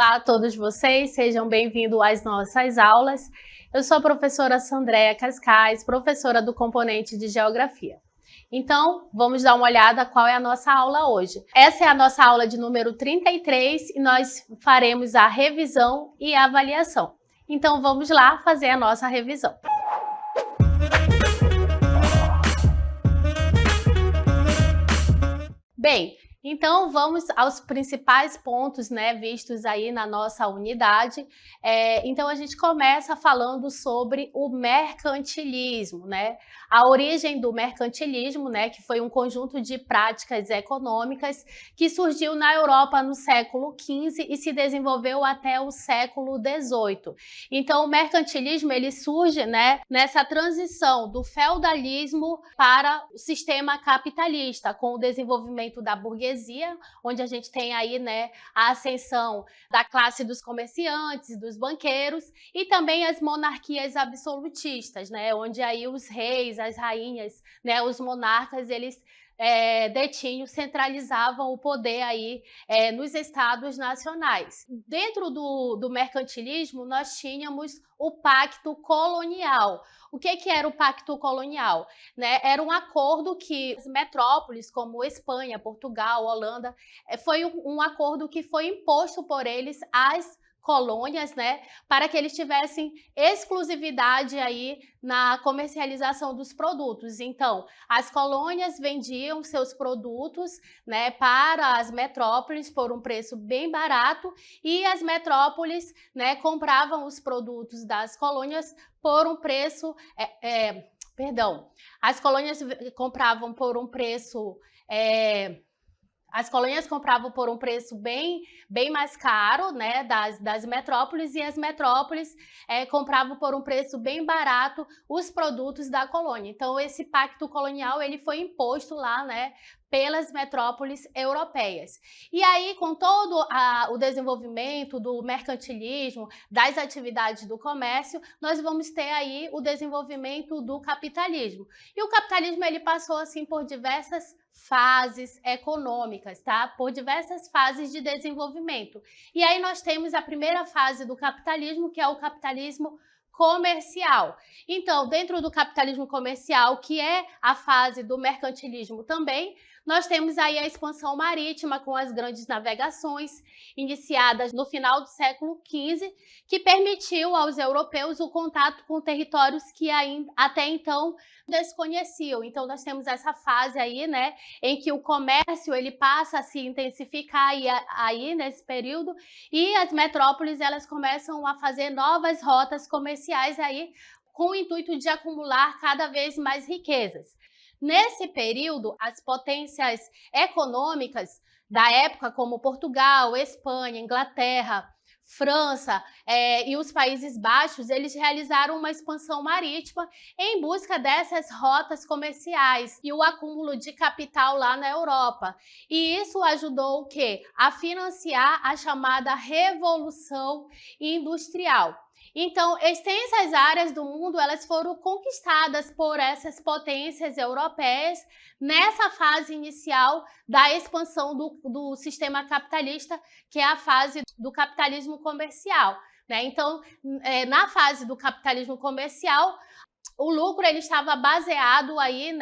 Olá a todos vocês, sejam bem-vindos às nossas aulas. Eu sou a professora Sandréia Cascais, professora do componente de Geografia. Então, vamos dar uma olhada qual é a nossa aula hoje. Essa é a nossa aula de número 33 e nós faremos a revisão e a avaliação. Então, vamos lá fazer a nossa revisão. Bem, então vamos aos principais pontos, vistos aí na nossa unidade. Então a gente começa falando sobre o mercantilismo, A origem do mercantilismo, que foi um conjunto de práticas econômicas que surgiu na Europa no século XV e se desenvolveu até o século XVIII. Então o mercantilismo ele surge, nessa transição do feudalismo para o sistema capitalista, com o desenvolvimento da burguesia, onde a gente tem aí, a ascensão da classe dos comerciantes, dos banqueiros e também as monarquias absolutistas, onde aí os reis, as rainhas, os monarcas, eles detinham, centralizavam o poder aí nos estados nacionais. Dentro do mercantilismo, nós tínhamos o Pacto Colonial. O que era o Pacto Colonial? Era um acordo que as metrópoles como Espanha, Portugal, Holanda, foi um acordo que foi imposto por eles às colônias, para que eles tivessem exclusividade aí na comercialização dos produtos. Então, as colônias vendiam seus produtos, para as metrópoles por um preço bem barato e as metrópoles, compravam os produtos das colônias por um preço, as colônias compravam por um preço As colônias compravam por um preço bem mais caro, das metrópoles, e as metrópoles compravam por um preço bem barato os produtos da colônia. Então, esse pacto colonial ele foi imposto lá, pelas metrópoles europeias. E aí, com todo o desenvolvimento do mercantilismo, das atividades do comércio, nós vamos ter aí o desenvolvimento do capitalismo. E o capitalismo ele passou assim por diversas fases econômicas, por diversas fases de desenvolvimento. E aí nós temos a primeira fase do capitalismo, que é o capitalismo comercial. Então, dentro do capitalismo comercial, que é a fase do mercantilismo também, nós temos aí a expansão marítima com as grandes navegações iniciadas no final do século XV, que permitiu aos europeus o contato com territórios que até então desconheciam. Então nós temos essa fase aí, em que o comércio ele passa a se intensificar aí nesse período e as metrópoles elas começam a fazer novas rotas comerciais aí com o intuito de acumular cada vez mais riquezas. Nesse período, as potências econômicas da época, como Portugal, Espanha, Inglaterra, França e os Países Baixos, eles realizaram uma expansão marítima em busca dessas rotas comerciais e o acúmulo de capital lá na Europa. E isso ajudou o quê? A financiar a chamada Revolução Industrial. Então, extensas áreas do mundo elas foram conquistadas por essas potências europeias nessa fase inicial da expansão do sistema capitalista, que é a fase do capitalismo comercial. Então, na fase do capitalismo comercial, o lucro ele estava baseado aí,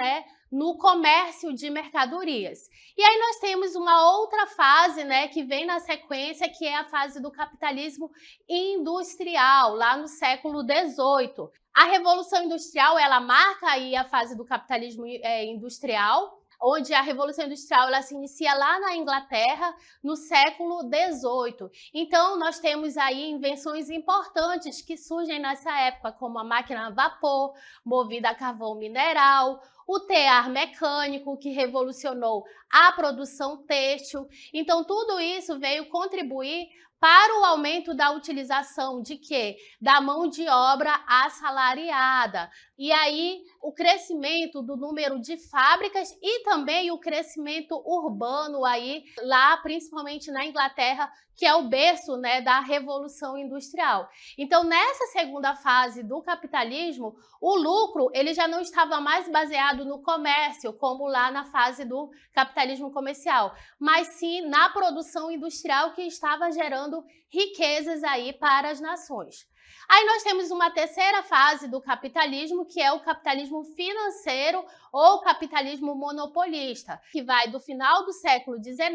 no comércio de mercadorias. E aí nós temos uma outra fase, que vem na sequência, que é a fase do capitalismo industrial, lá no século XVIII. A Revolução Industrial, ela marca aí a fase do capitalismo industrial, onde a Revolução Industrial ela se inicia lá na Inglaterra, no século XVIII. Então, nós temos aí invenções importantes que surgem nessa época, como a máquina a vapor, movida a carvão mineral, o tear mecânico, que revolucionou a produção têxtil. Então, tudo isso veio contribuir para o aumento da utilização de quê? Da mão de obra assalariada. E aí, o crescimento do número de fábricas e também o crescimento urbano aí, lá principalmente na Inglaterra, que é o berço, da Revolução Industrial. Então, nessa segunda fase do capitalismo, o lucro ele já não estava mais baseado baseado no comércio, como lá na fase do capitalismo comercial, mas sim na produção industrial que estava gerando riquezas aí para as nações. Aí nós temos uma terceira fase do capitalismo, que é o capitalismo financeiro ou capitalismo monopolista, que vai do final do século XIX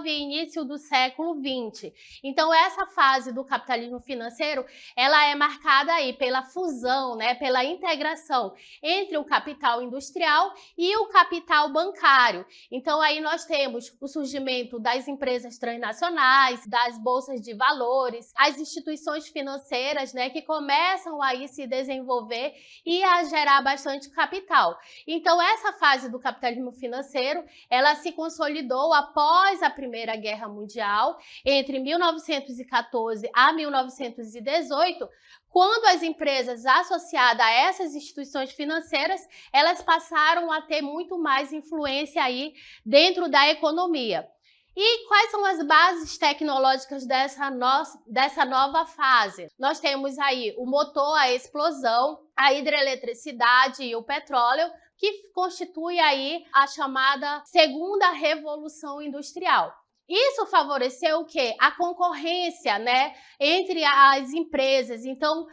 e início do século XX. Então essa fase do capitalismo financeiro, ela é marcada aí pela fusão, né, pela integração entre o capital industrial e o capital bancário. Então aí nós temos o surgimento das empresas transnacionais, das bolsas de valores, as instituições financeiras, né, que começam aí se desenvolver e a gerar bastante capital. Então essa fase do capitalismo financeiro, ela se consolidou após a Primeira Guerra Mundial, entre 1914 a 1918, quando as empresas associadas a essas instituições financeiras, elas passaram a ter muito mais influência aí dentro da economia. E quais são as bases tecnológicas dessa nova fase? Nós temos aí o motor, a explosão, a hidroeletricidade e o petróleo, que constitui aí a chamada segunda revolução industrial. Isso favoreceu o quê? A concorrência, né, entre as empresas. Então,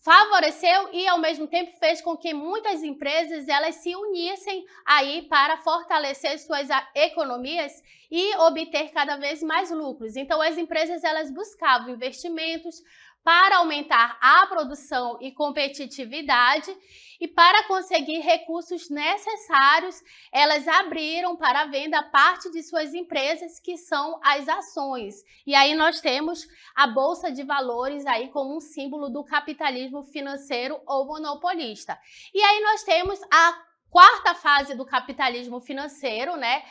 favoreceu e ao mesmo tempo fez com que muitas empresas elas se unissem aí para fortalecer suas economias e obter cada vez mais lucros. Então as empresas elas buscavam investimentos para aumentar a produção e competitividade, e para conseguir recursos necessários, elas abriram para a venda parte de suas empresas, que são as ações. E aí nós temos a Bolsa de Valores aí como um símbolo do capitalismo financeiro ou monopolista. E aí nós temos a quarta fase do capitalismo financeiro, né?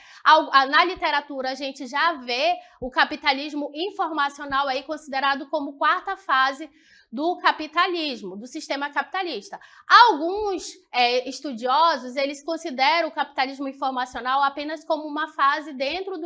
Na literatura a gente já vê o capitalismo informacional aí considerado como quarta fase do capitalismo, do sistema capitalista. Alguns estudiosos, eles consideram o capitalismo informacional apenas como uma fase dentro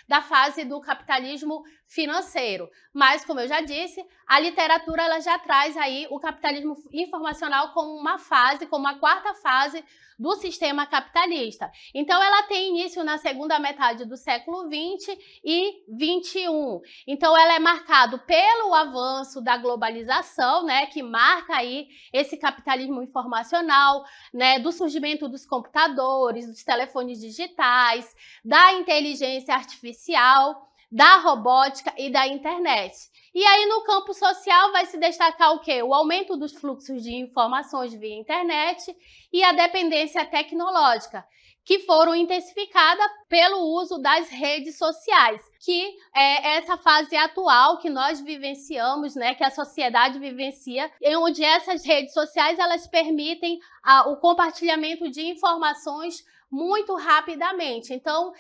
da fase do capitalismo financeiro. Mas, como eu já disse, a literatura ela já traz aí o capitalismo informacional como uma fase, como a quarta fase do sistema capitalista. Então, ela tem início na segunda metade do século XX e XXI. Então, ela é marcada pelo avanço da globalização, né, que marca aí esse capitalismo informacional, né, do surgimento dos computadores, dos telefones digitais, da inteligência artificial, da robótica e da internet. E aí no campo social vai se destacar o quê? O aumento dos fluxos de informações via internet e a dependência tecnológica, que foram intensificadas pelo uso das redes sociais, que é essa fase atual que nós vivenciamos, né, que a sociedade vivencia, em onde essas redes sociais elas permitem o compartilhamento de informações muito rapidamente. Então,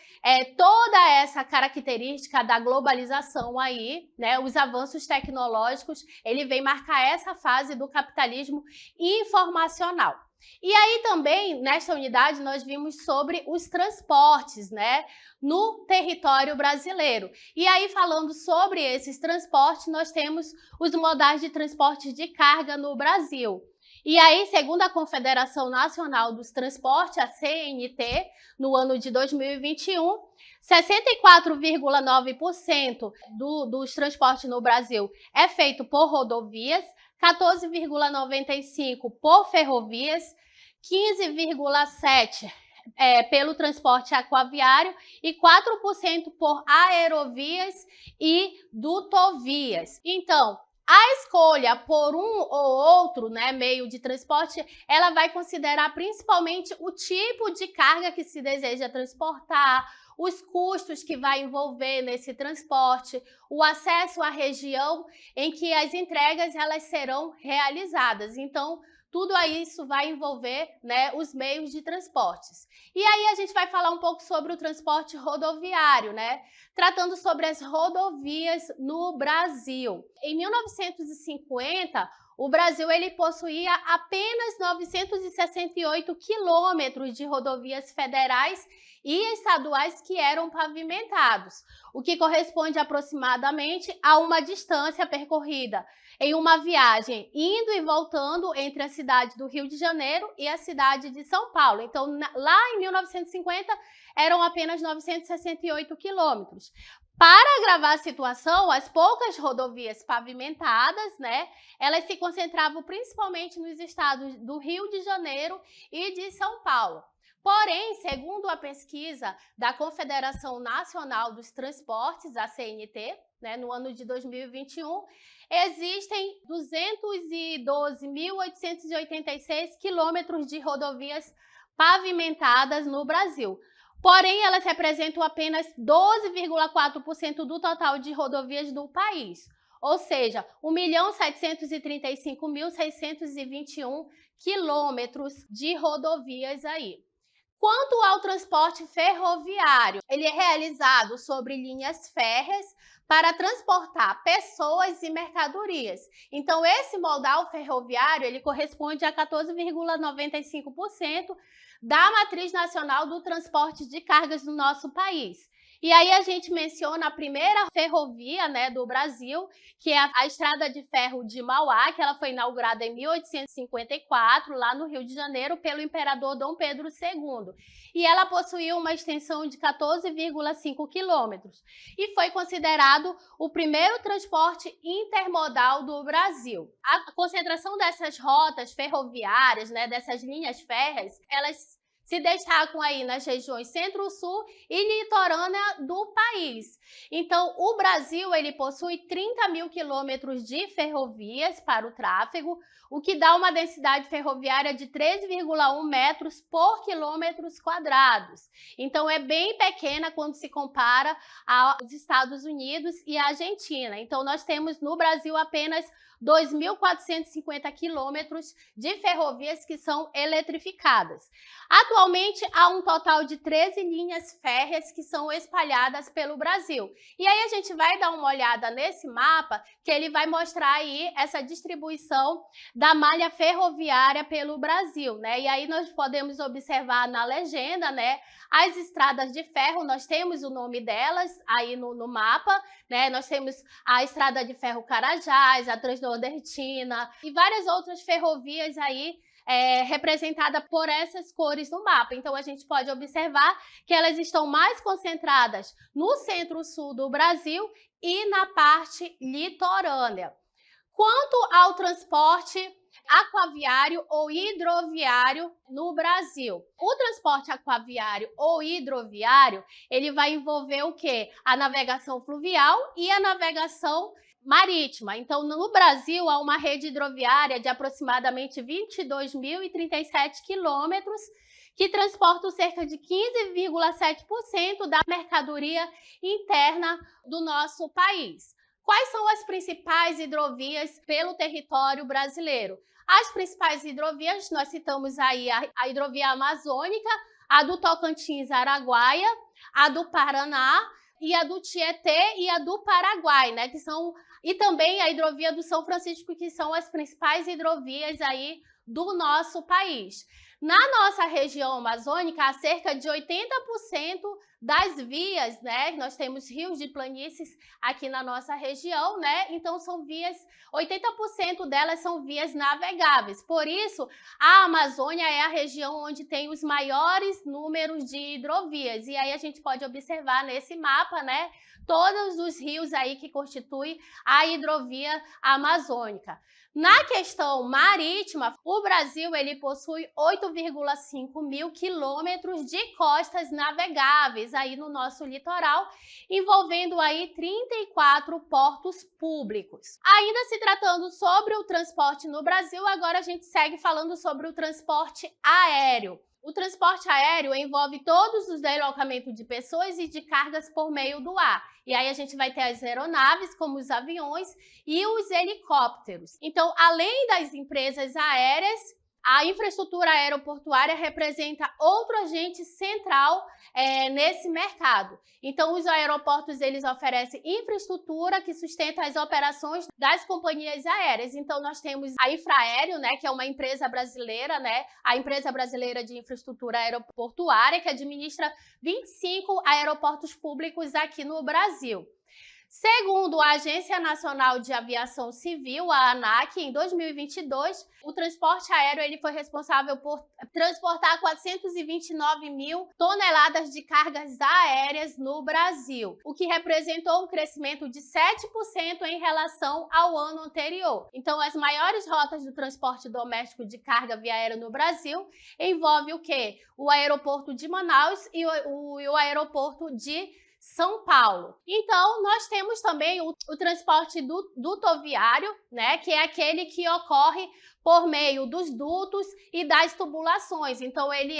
toda essa característica da globalização aí, né, os avanços tecnológicos, ele vem marcar essa fase do capitalismo informacional. E aí também, nesta unidade, nós vimos sobre os transportes, né, no território brasileiro. E aí, falando sobre esses transportes, nós temos os modais de transporte de carga no Brasil. E aí, segundo a Confederação Nacional dos Transportes, a CNT, no ano de 2021, 64,9% dos transportes no Brasil é feito por rodovias, 14,95% por ferrovias, 15,7% pelo transporte aquaviário e 4% por aerovias e dutovias. Então, a escolha por um ou outro, né, meio de transporte, ela vai considerar principalmente o tipo de carga que se deseja transportar, os custos que vai envolver nesse transporte, o acesso à região em que as entregas elas serão realizadas. Então, tudo isso vai envolver, né, os meios de transportes. E aí a gente vai falar um pouco sobre o transporte rodoviário, né? Tratando sobre as rodovias no Brasil. Em 1950, o Brasil ele possuía apenas 968 quilômetros de rodovias federais e estaduais que eram pavimentados, o que corresponde aproximadamente a uma distância percorrida em uma viagem indo e voltando entre a cidade do Rio de Janeiro e a cidade de São Paulo. Então, lá em 1950, eram apenas 968 quilômetros. Para agravar a situação, as poucas rodovias pavimentadas, né, elas se concentravam principalmente nos estados do Rio de Janeiro e de São Paulo. Porém, segundo a pesquisa da Confederação Nacional dos Transportes, a CNT, né, no ano de 2021, existem 212.886 quilômetros de rodovias pavimentadas no Brasil. Porém, elas representam apenas 12,4% do total de rodovias do país. Ou seja, 1.735.621 quilômetros de rodovias aí. Quanto ao transporte ferroviário, ele é realizado sobre linhas férreas para transportar pessoas e mercadorias. Então, esse modal ferroviário, ele corresponde a 14,95% da matriz nacional do transporte de cargas do nosso país. E aí a gente menciona a primeira ferrovia, né, do Brasil, que é a Estrada de Ferro de Mauá, que ela foi inaugurada em 1854, lá no Rio de Janeiro, pelo imperador Dom Pedro II. E ela possuía uma extensão de 14,5 quilômetros e foi considerado o primeiro transporte intermodal do Brasil. A concentração dessas rotas ferroviárias, né, dessas linhas férreas, elas se destacam aí nas regiões centro-sul e litorânea do país. Então, o Brasil ele possui 30 mil quilômetros de ferrovias para o tráfego, o que dá uma densidade ferroviária de 13,1 metros por quilômetros quadrados. Então, é bem pequena quando se compara aos Estados Unidos e à Argentina. Então, nós temos no Brasil apenas 2.450 quilômetros de ferrovias que são eletrificadas. Atualmente, há um total de 13 linhas férreas que são espalhadas pelo Brasil. E aí a gente vai dar uma olhada nesse mapa, que ele vai mostrar aí essa distribuição da malha ferroviária pelo Brasil, né? E aí nós podemos observar na legenda, né, as estradas de ferro, nós temos o nome delas aí no mapa, né? Nós temos a Estrada de Ferro Carajás, a Transnordestina e várias outras ferrovias aí representada por essas cores no mapa. Então, a gente pode observar que elas estão mais concentradas no centro-sul do Brasil e na parte litorânea. Quanto ao transporte aquaviário ou hidroviário no Brasil. O transporte aquaviário ou hidroviário, ele vai envolver o quê? A navegação fluvial e a navegação marítima. Então, no Brasil, há uma rede hidroviária de aproximadamente 22.037 quilômetros que transportam cerca de 15,7% da mercadoria interna do nosso país. Quais são as principais hidrovias pelo território brasileiro? As principais hidrovias, nós citamos aí a hidrovia amazônica, a do Tocantins-Araguaia, a do Paraná e a do Tietê e a do Paraguai, né, que são, e também a hidrovia do São Francisco, que são as principais hidrovias aí do nosso país. Na nossa região amazônica, há cerca de 80% das vias, né? Nós temos rios de planícies aqui na nossa região, né? Então são vias, 80% delas são vias navegáveis. Por isso, a Amazônia é a região onde tem os maiores números de hidrovias. E aí a gente pode observar nesse mapa, né, todos os rios aí que constituem a hidrovia amazônica. Na questão marítima, o Brasil ele possui 8,5 mil quilômetros de costas navegáveis aí no nosso litoral, envolvendo aí 34 portos públicos. Ainda se tratando sobre o transporte no Brasil, agora a gente segue falando sobre o transporte aéreo. O transporte aéreo envolve todos os deslocamentos de pessoas e de cargas por meio do ar. E aí a gente vai ter as aeronaves, como os aviões e os helicópteros. Então, além das empresas aéreas, A infraestrutura aeroportuária representa outro agente central nesse mercado. Então, os aeroportos, eles oferecem infraestrutura que sustenta as operações das companhias aéreas. Então, nós temos a Infraero, né, que é uma empresa brasileira, né, a empresa brasileira de infraestrutura aeroportuária, que administra 25 aeroportos públicos aqui no Brasil. Segundo a Agência Nacional de Aviação Civil, a ANAC, em 2022, o transporte aéreo ele foi responsável por transportar 429 mil toneladas de cargas aéreas no Brasil, o que representou um crescimento de 7% em relação ao ano anterior. Então, as maiores rotas do transporte doméstico de carga via aéreo no Brasil envolvem o quê? O aeroporto de Manaus e o aeroporto de São Paulo. Então, nós temos também o transporte dutoviário, né, que é aquele que ocorre por meio dos dutos e das tubulações. Então, ele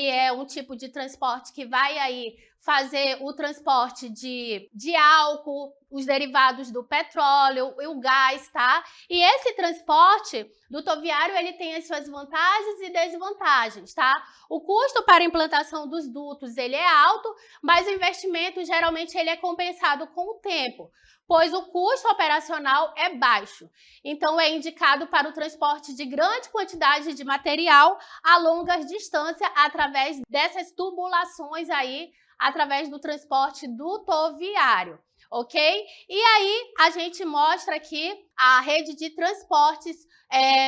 é um tipo de transporte que vai aí fazer o transporte de álcool, os derivados do petróleo, o gás, tá? E esse transporte dutoviário, ele tem as suas vantagens e desvantagens, tá? O custo para a implantação dos dutos, ele é alto, mas o investimento, geralmente, ele é compensado com o tempo, pois o custo operacional é baixo. Então, é indicado para o transporte de grande quantidade de material a longas distâncias através dessas tubulações aí, através do transporte dutoviário, ok? E aí, a gente mostra aqui a rede de transportes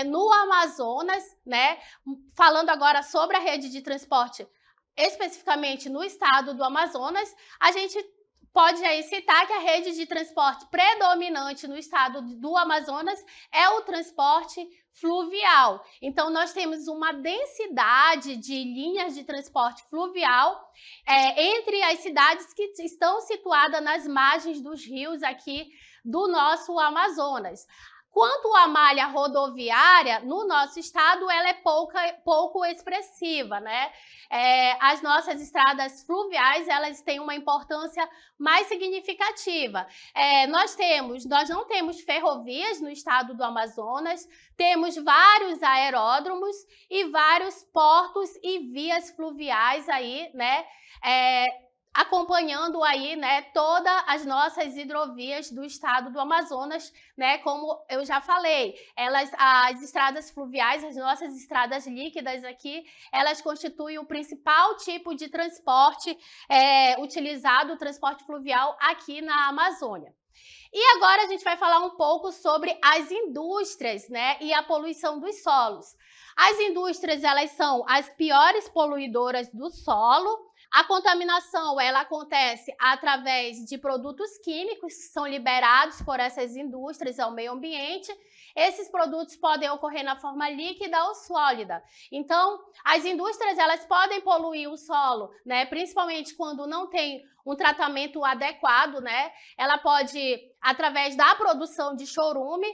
no Amazonas, né? Falando agora sobre a rede de transporte especificamente no estado do Amazonas, a gente pode aí citar que a rede de transporte predominante no estado do Amazonas é o transporte fluvial. Então, nós temos uma densidade de linhas de transporte fluvial entre as cidades que estão situadas nas margens dos rios aqui do nosso Amazonas. Quanto à malha rodoviária, no nosso estado, ela é pouco expressiva, né? As nossas estradas fluviais, elas têm uma importância mais significativa. Nós não temos ferrovias no estado do Amazonas, temos vários aeródromos e vários portos e vias fluviais aí, né? Acompanhando aí, né, todas as nossas hidrovias do estado do Amazonas, né, como eu já falei, as estradas fluviais, as nossas estradas líquidas aqui, elas constituem o principal tipo de transporte utilizado, o transporte fluvial aqui na Amazônia. E agora a gente vai falar um pouco sobre as indústrias, né, e a poluição dos solos. As indústrias, elas são as piores poluidoras do solo. A contaminação, ela acontece através de produtos químicos que são liberados por essas indústrias ao meio ambiente. Esses produtos podem ocorrer na forma líquida ou sólida. Então, as indústrias, elas podem poluir o solo, né? Principalmente quando não tem um tratamento adequado, né? Ela pode, através da produção de chorume,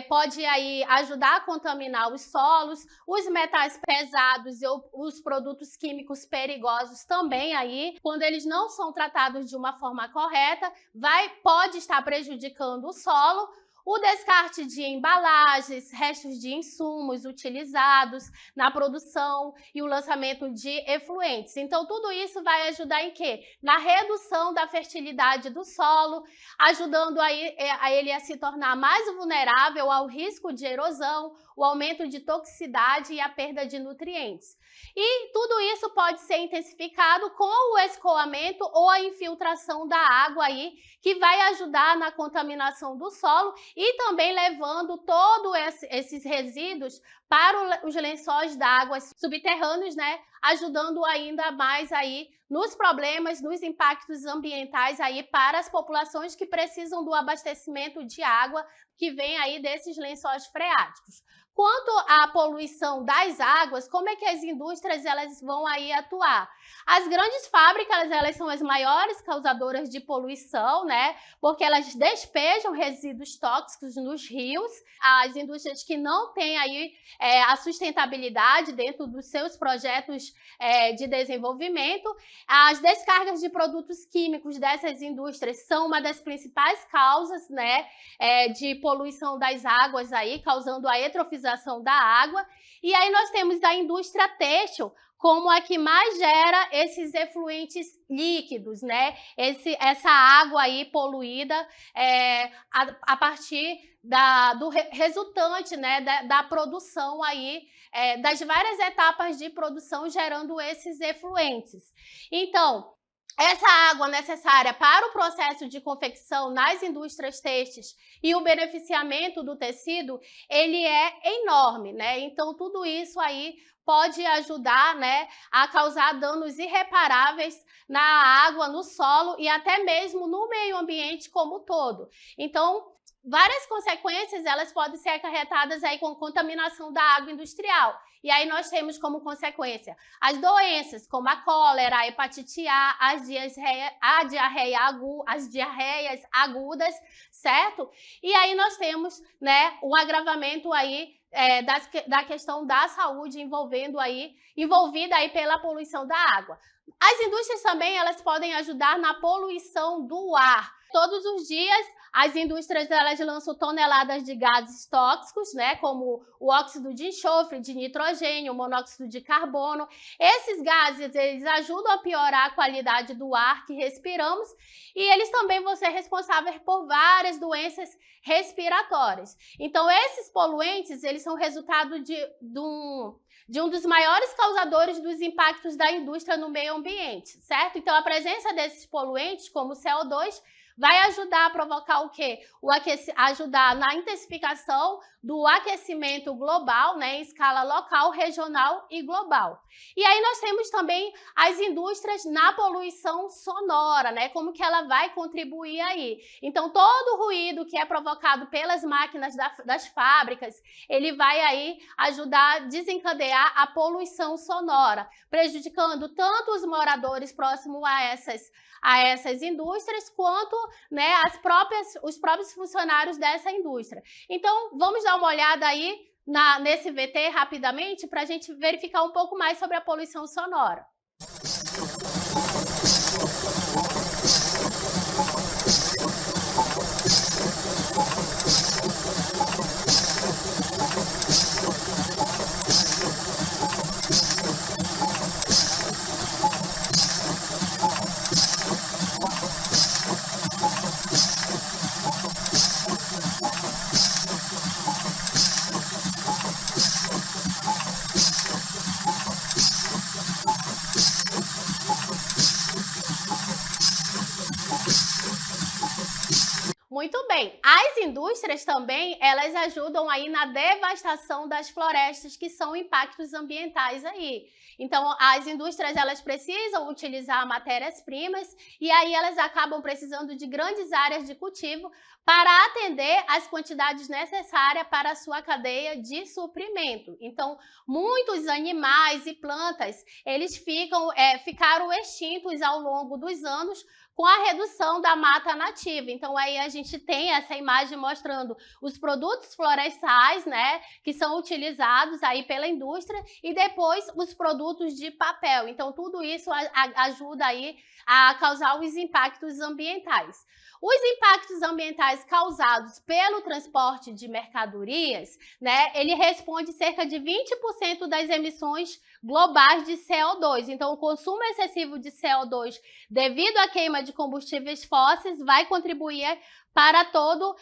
pode aí ajudar a contaminar os solos, os metais pesados e os produtos químicos perigosos também aí, quando eles não são tratados de uma forma correta, pode estar prejudicando o solo. O descarte de embalagens, restos de insumos utilizados na produção e o lançamento de efluentes. Então, tudo isso vai ajudar em quê? Na redução da fertilidade do solo, ajudando a ele a se tornar mais vulnerável ao risco de erosão, o aumento de toxicidade e a perda de nutrientes. E tudo isso pode ser intensificado com o escoamento ou a infiltração da água aí, que vai ajudar na contaminação do solo e também levando todos esses resíduos para os lençóis d'água subterrâneos, né? Ajudando ainda mais aí nos problemas, nos impactos ambientais aí para as populações que precisam do abastecimento de água que vem aí desses lençóis freáticos. Quanto à poluição das águas, como é que as indústrias elas vão aí atuar? As grandes fábricas, elas são as maiores causadoras de poluição, né? Porque elas despejam resíduos tóxicos nos rios. As indústrias que não têm aí a sustentabilidade dentro dos seus projetos de desenvolvimento. As descargas de produtos químicos dessas indústrias são uma das principais causas, né, de poluição das águas, aí, causando a eutrofização da água. E aí nós temos a indústria têxtil como a que mais gera esses efluentes líquidos, né? Essa água aí poluída a partir do resultante, né, da produção aí, das várias etapas de produção gerando esses efluentes. Então, essa água necessária para o processo de confecção nas indústrias têxteis e o beneficiamento do tecido, ele é enorme, né? Então, tudo isso aí pode ajudar, né, a causar danos irreparáveis na água, no solo e até mesmo no meio ambiente como um todo. Então, várias consequências elas podem ser acarretadas aí com contaminação da água industrial. E aí nós temos como consequência as doenças como a cólera, a hepatite A, as diarreias agudas, certo? E aí nós temos, né, um agravamento aí da questão da saúde envolvida aí pela poluição da água. As indústrias também elas podem ajudar na poluição do ar. Todos os dias as indústrias elas lançam toneladas de gases tóxicos, né, como o óxido de enxofre, de nitrogênio, o monóxido de carbono. Esses gases eles ajudam a piorar a qualidade do ar que respiramos e eles também vão ser responsáveis por várias doenças respiratórias. Então, esses poluentes eles são resultado de um dos maiores causadores dos impactos da indústria no meio ambiente, certo? Então, a presença desses poluentes, como o CO2, vai ajudar a provocar o quê? Ajudar na intensificação do aquecimento global, né, em escala local, regional e global. E aí nós temos também as indústrias na poluição sonora, né, como que ela vai contribuir aí. Então, todo o ruído que é provocado pelas máquinas das fábricas, ele vai aí ajudar a desencadear a poluição sonora, prejudicando tanto os moradores próximos a essas indústrias, quanto, né, os próprios funcionários dessa indústria. Então, vamos dar uma olhada aí nesse VT rapidamente para a gente verificar um pouco mais sobre a poluição sonora. Muito bem, as indústrias também, elas ajudam aí na devastação das florestas, que são impactos ambientais aí. Então, as indústrias, elas precisam utilizar matérias-primas e aí elas acabam precisando de grandes áreas de cultivo para atender as quantidades necessárias para a sua cadeia de suprimento. Então, muitos animais e plantas, eles ficaram extintos ao longo dos anos com a redução da mata nativa. Então, aí a gente tem essa imagem mostrando os produtos florestais, né, que são utilizados aí pela indústria e depois os produtos de papel. Então, tudo isso ajuda aí a causar os impactos ambientais. Os impactos ambientais causados pelo transporte de mercadorias, né, ele responde cerca de 20% das emissões globais de CO2. Então, o consumo excessivo de CO2 devido à queima de combustíveis fósseis vai contribuir para todo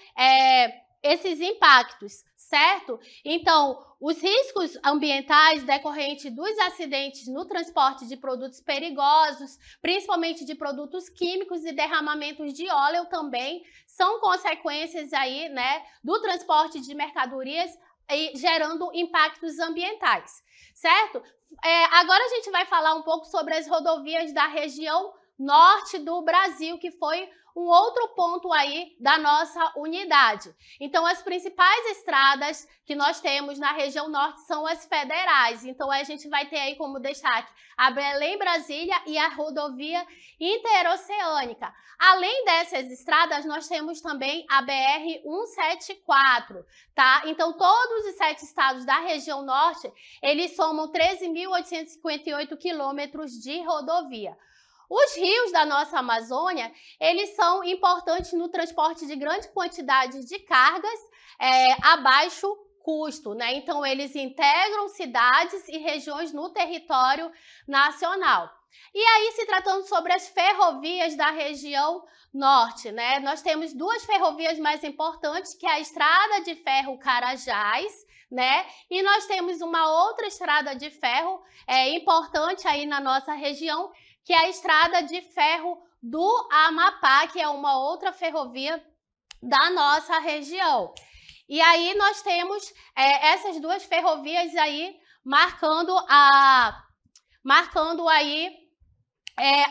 esses impactos, certo? Então, os riscos ambientais decorrentes dos acidentes no transporte de produtos perigosos, principalmente de produtos químicos e derramamentos de óleo também, são consequências aí, né, do transporte de mercadorias e gerando impactos ambientais, certo? Agora a gente vai falar um pouco sobre as rodovias da região norte do Brasil, que foi um outro ponto aí da nossa unidade. Então, as principais estradas que nós temos na região norte são as federais. Então, a gente vai ter aí como destaque a Belém-Brasília e a rodovia interoceânica. Além dessas estradas, nós temos também a BR-174, tá? Então, todos os 7 estados da região norte, eles somam 13.858 quilômetros de rodovia. Os rios da nossa Amazônia, eles são importantes no transporte de grande quantidade de cargas a baixo custo, né? Então, eles integram cidades e regiões no território nacional. E aí, se tratando sobre as ferrovias da região norte, né? Nós temos 2 ferrovias mais importantes, que é a Estrada de Ferro Carajás, né? E nós temos uma outra estrada de ferro importante aí na nossa região, que é a Estrada de Ferro do Amapá, que é uma outra ferrovia da nossa região. E aí nós temos essas 2 ferrovias aí marcando aí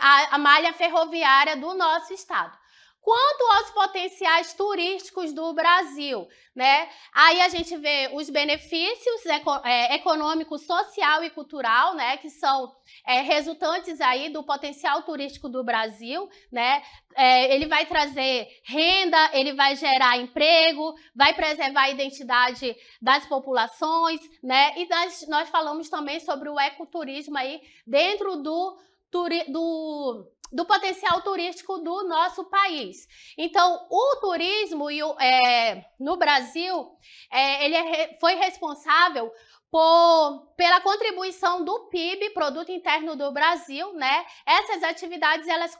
a malha ferroviária do nosso estado. Quanto aos potenciais turísticos do Brasil, né? Aí a gente vê os benefícios econômico, social e cultural, né? Que são resultantes aí do potencial turístico do Brasil, né? Ele vai trazer renda, ele vai gerar emprego, vai preservar a identidade das populações, né? E nós falamos também sobre o ecoturismo aí dentro do potencial turístico do nosso país. Então, o turismo no Brasil, ele foi responsável pela contribuição do PIB, Produto Interno do Brasil, né? Essas atividades, elas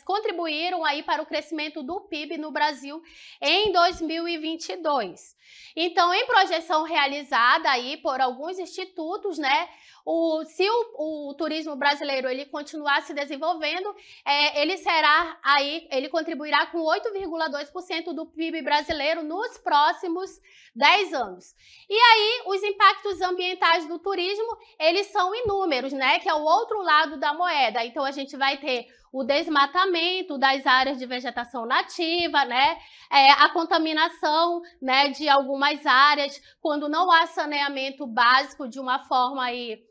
contribuíram aí para o crescimento do PIB no Brasil em 2022. Então, em projeção realizada aí por alguns institutos, né? Se o turismo brasileiro ele continuar se desenvolvendo, ele contribuirá com 8,2% do PIB brasileiro nos próximos 10 anos. E aí, os impactos ambientais do turismo, eles são inúmeros, né? Que é o outro lado da moeda. Então, a gente vai ter o desmatamento das áreas de vegetação nativa, né? A contaminação, né, de algumas áreas, quando não há saneamento básico de uma forma aí,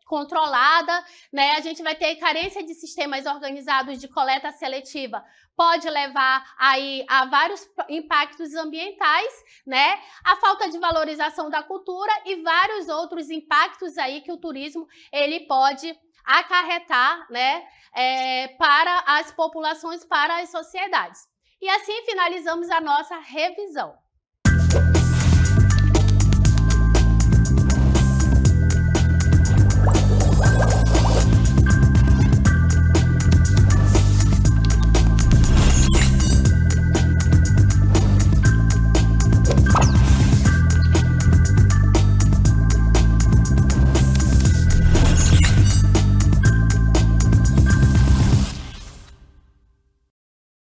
controlada, né? A gente vai ter carência de sistemas organizados de coleta seletiva, pode levar aí a vários impactos ambientais, né? A falta de valorização da cultura e vários outros impactos aí que o turismo ele pode acarretar, né, para as populações, para as sociedades. E assim finalizamos a nossa revisão.